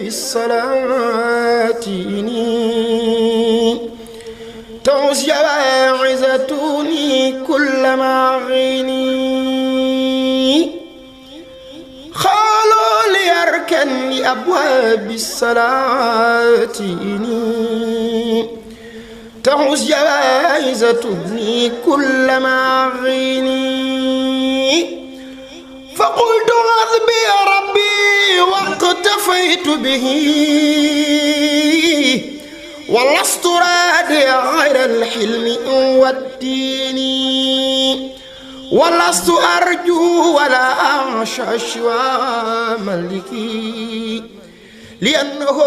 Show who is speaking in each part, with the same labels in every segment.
Speaker 1: بالصلاة تعوز جواعزتوني كل ما غيني خالوا ليركن لأبواب الصلاة تعوز جواعزتوني كل ما غيني فقلت حسبي ربي واقتفيت به ولست راضي غير الحلم والدين ولست أرجو ولا أعشى شوى ملكي لأنه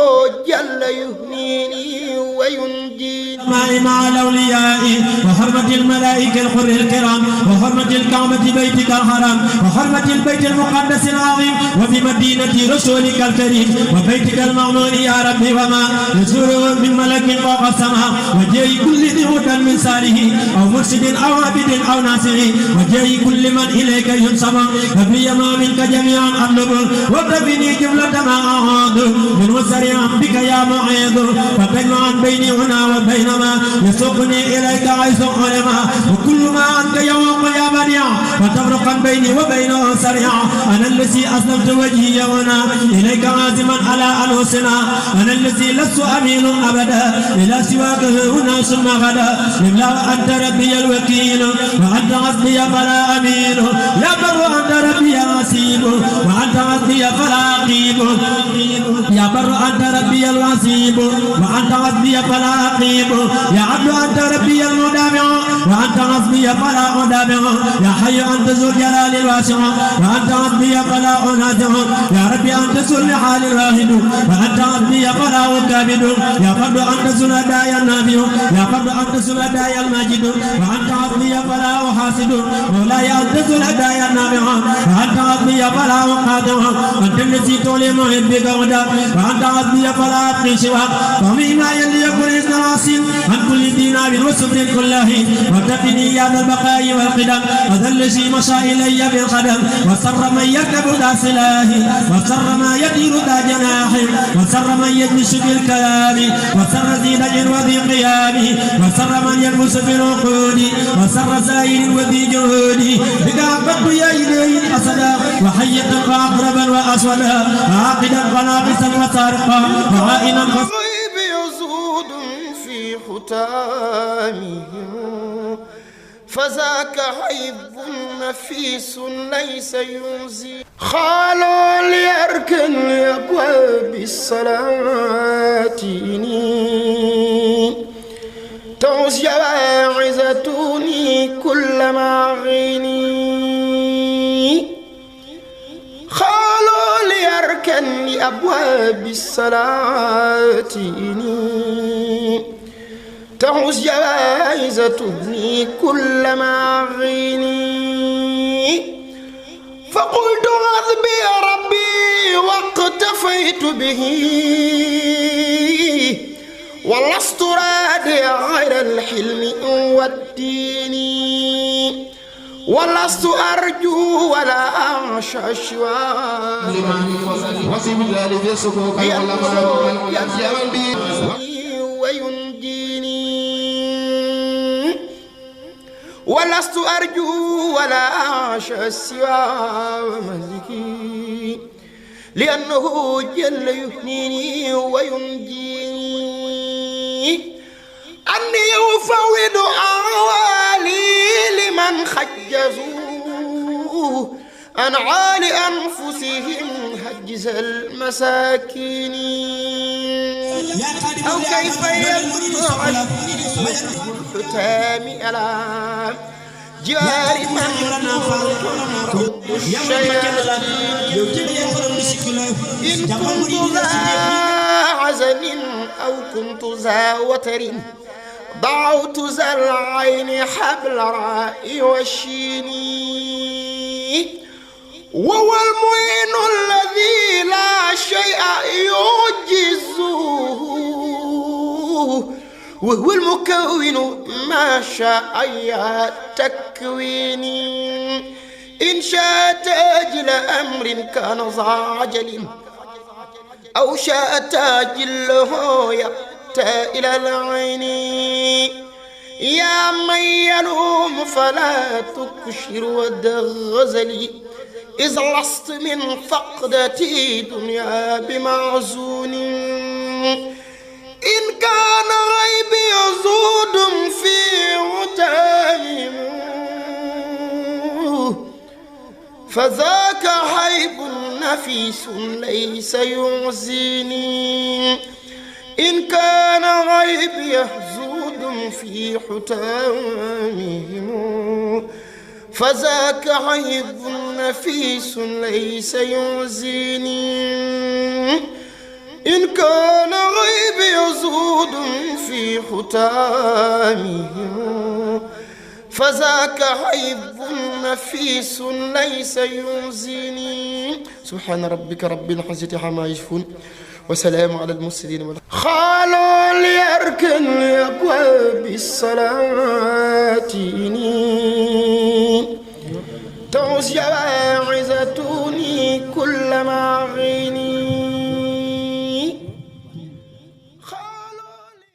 Speaker 1: جل يهنيني وينجيني
Speaker 2: مع الأولياء وحرمة الملائكة الحر الكرام وحرمة الكعبة بيتك الحرام وحرمة البيت المقدس العظيم وفي مدينة رسولك الكريم وبيتك المعمور يا ربي وما يزور من ملك فوق السماء وجاي كل ذي هدى من ساره أو مرشد أو عبد أو ناصر وجاي كل من إليك ينسب فبي ما منك جميعا أطلب وابتغني جملة ما أعوذ من وسريعا بك يا معيذ فتجمع بيني هنا وبينما يسوقني إليك حيث علما وكل ما عنك يوم يا بديع فتفرقا بيني وبينه سريعا أنا الذي أسلمت وجهي هنا إليك عازما على أنفسنا أنا الذي لست أمين أبدا إلى سواك هنا ثم غدا لولا أنت ربي الوكيل وأنت حسبي فلا أمين يا بر أنت ربي الوسيل وأنت حسبي فلا أقيم يا بر أنت ربي الوسيب وأنت حسبي فلا أقيم يا عبد أنت ربي المدافع وأنت حسبي فلا أدافع يا حي أنت ذو الجلال الواسع وأنت حسبي فلا أنازع يا ربي أنت ذو الحال الواحد وأنت حسبي فلا أكابد يا فرد أنت ذو الهدايا النافع يا فرد أنت ذو الهدايا الماجد وأنت حسبي فلا أحاسد مولاي أنت ذو الهدايا النافع وأنت حسبي فلا أقاطع أنت الذي تولي محبك ودا وأنت حسبي فلا أبقي سواك فمما يلي يكون إذن العاصم عن كل دينار وسبر كله وابتقني يا ذا البقاء والقدم وذا الذي مشى إلي بالقدم وسر من يركب ذا سلاح وسر ما يطير ذا جناح وسر من يجلس بالكلام وسر ذي دجر وذي قيام وسر من يلبس بالعقود وسر سائر وذي جهود بك عقدت يا إليه أسدا وحية وأقربا وأسودا وعاقدا وناقصا وسارقا وعائنا
Speaker 1: الغيب يزود في ختامه فذاك حيب نفيس ليس ينزي خالوا ليركن لأبواب الصلاة تعوز جواعزتوني كل ما غيني خالوا ليركن لأبواب الصلاة تعوز جواعزتوني كل ما غيني فقلت حسبي ربي واقتفيت به ولست راضي غير الحلم والدين ولست أرجو ولا أعشى شوى وينجيني ولست أرجو ولا أعشى سوى ملكي لأنه جل يهنيني وينجيني أني أفوض أعوالي لمن خجزوا عن عال أنفسهم هجز المساكين أو كيف يمنع الحتام على جوار من ترد الشياطين إن كنت ذا عزم أو كنت ذا وتر ضعوت ذا العين حبل رائي والشين وهو المعين الذي لا شيء يعجزه وهو المكون ما شاء يا تكوين إن شاء تأجل أمر كان ذا عجل أو شاء تاجله يأتى إلى العين يا من يلوم فلا تكشر ود غزلي إذ لست من فقدتي دنيا بمعزون إن كان غيبي يزود في عتامه فذاك حيب نفيس ليس يعزيني إن كان غيبي يزود في حتامه فذاك عيب نفيس ليس يعزيني إن كان غيبي يزود في حتامه فذاك عيب نفيس ليس يعزيني سبحان ربك رب العزة عما يصفون وسلام على المرسلين خالوا ليركن لأبواب الصلاة تعوز